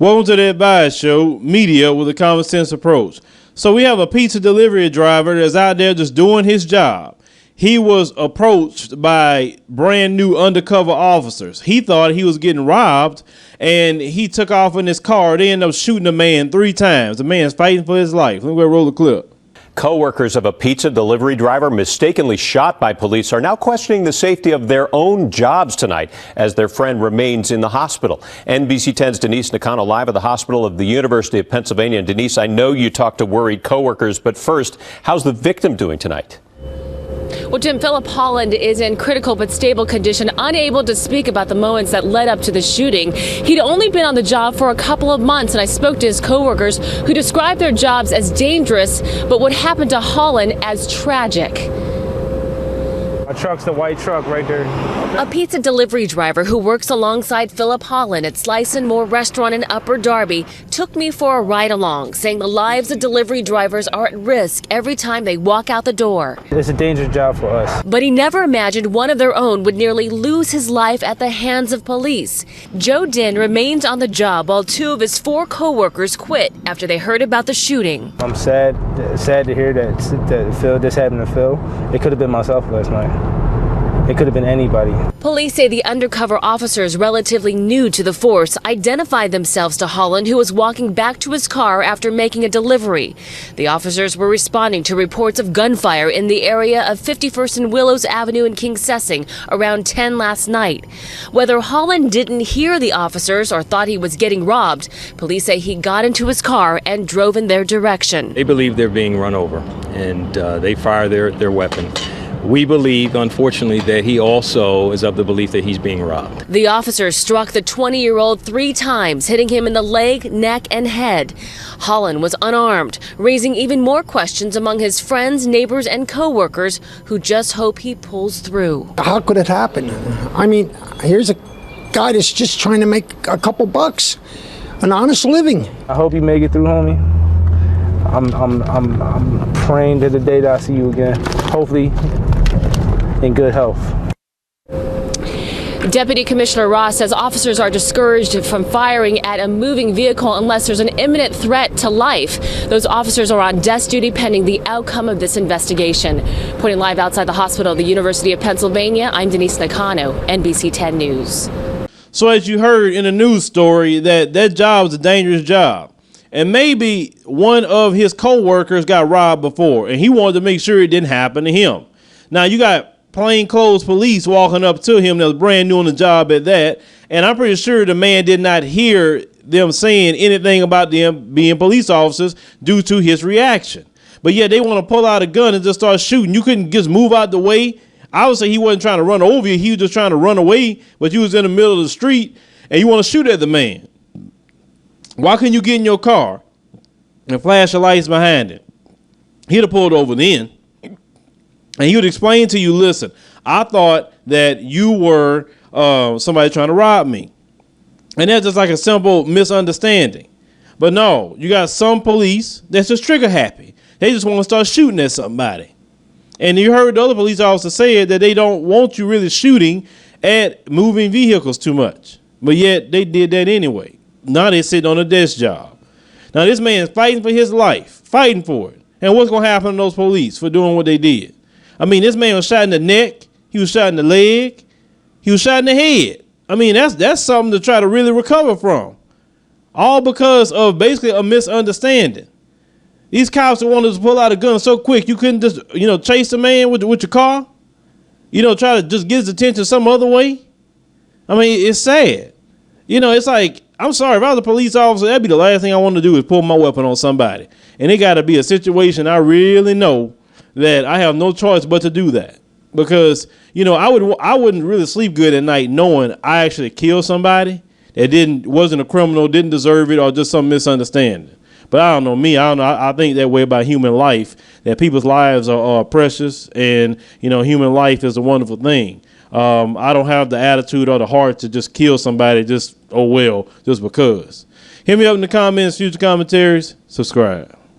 Welcome to the Advice Show, media with a common sense approach. So we have a pizza delivery driver that's out there just doing his job. He was approached by brand new undercover officers. He thought he was getting robbed, and he took off in his car. They ended up shooting the man 3 times. The man's fighting for his life. Let me go roll the clip. Co-workers of a pizza delivery driver mistakenly shot by police are now questioning the safety of their own jobs tonight as their friend remains in the hospital. NBC 10's Denise Nakano live at the hospital of the University of Pennsylvania. And Denise, I know you talked to worried co-workers, but first, how's the victim doing tonight? Well, Jim, Philip Holland is in critical but stable condition, unable to speak about the moments that led up to the shooting. He'd only been on the job for a couple of months, and I spoke to his coworkers who described their jobs as dangerous, but what happened to Holland as tragic. My truck's the white truck right there. A pizza delivery driver who works alongside Philip Holland at Slice and More restaurant in Upper Darby took me for a ride along, saying the lives of delivery drivers are at risk every time they walk out the door. It's a dangerous job for us. But he never imagined one of their own would nearly lose his life at the hands of police. Joe Din remains on the job while 2 of his 4 co-workers quit after they heard about the shooting. I'm sad to hear that Phil, this happened to Phil. It could have been myself last night. It could have been anybody. Police say the undercover officers, relatively new to the force, identified themselves to Holland, who was walking back to his car after making a delivery. The officers were responding to reports of gunfire in the area of 51st and Willows Avenue in Kingsessing around 10 last night. Whether Holland didn't hear the officers or thought he was getting robbed, police say he got into his car and drove in their direction. They believe they're being run over, and they fire their weapon. We believe, unfortunately, that he also is of the belief that he's being robbed. The officers struck the 20-year-old 3 times, hitting him in the leg, neck, and head. Holland was unarmed, raising even more questions among his friends, neighbors, and co-workers who just hope he pulls through. How could it happen? I mean, here's a guy that's just trying to make a couple bucks, an honest living. I hope you make it through, homie. I'm praying to the day that I see you again. Hopefully in good health. Deputy Commissioner Ross says officers are discouraged from firing at a moving vehicle unless there's an imminent threat to life. Those officers are on desk duty pending the outcome of this investigation. Reporting live outside the hospital of the University of Pennsylvania, I'm Denise Nakano, NBC 10 News. So as you heard in the news story, that job is a dangerous job. And maybe one of his co-workers got robbed before, and he wanted to make sure it didn't happen to him. Now, you got plainclothes police walking up to him that was brand new on the job at that, and I'm pretty sure the man did not hear them saying anything about them being police officers due to his reaction. But yeah, they want to pull out a gun and just start shooting. You couldn't just move out the way. I would say he wasn't trying to run over you. He was just trying to run away, but you was in the middle of the street, and you want to shoot at the man. Why couldn't you get in your car and flash your lights behind it? He'd have pulled over then. And he would explain to you, listen, I thought that you were somebody trying to rob me. And that's just like a simple misunderstanding. But no, you got some police that's just trigger happy. They just want to start shooting at somebody. And you heard the other police officer say that they don't want you really shooting at moving vehicles too much. But yet they did that anyway. Now they're sitting on a desk job. Now this man's fighting for his life, fighting for it. And what's going to happen to those police for doing what they did? I mean, this man was shot in the neck. He was shot in the leg. He was shot in the head. I mean, that's something to try to really recover from. All because of basically a misunderstanding. These cops wanted to pull out a gun so quick you couldn't just, chase the man with your car. Try to just get his attention some other way. I mean, it's sad. It's like, I'm sorry, if I was a police officer, that'd be the last thing I want to do is pull my weapon on somebody. And it got to be a situation I really know that I have no choice but to do that. Because, I wouldn't really sleep good at night knowing I actually killed somebody that wasn't a criminal, didn't deserve it, or just some misunderstanding. But I don't know me. I think that way about human life, that people's lives are precious, and, human life is a wonderful thing. I don't have the attitude or the heart to just kill somebody just because. Hit me up in the comments, future commentaries, subscribe.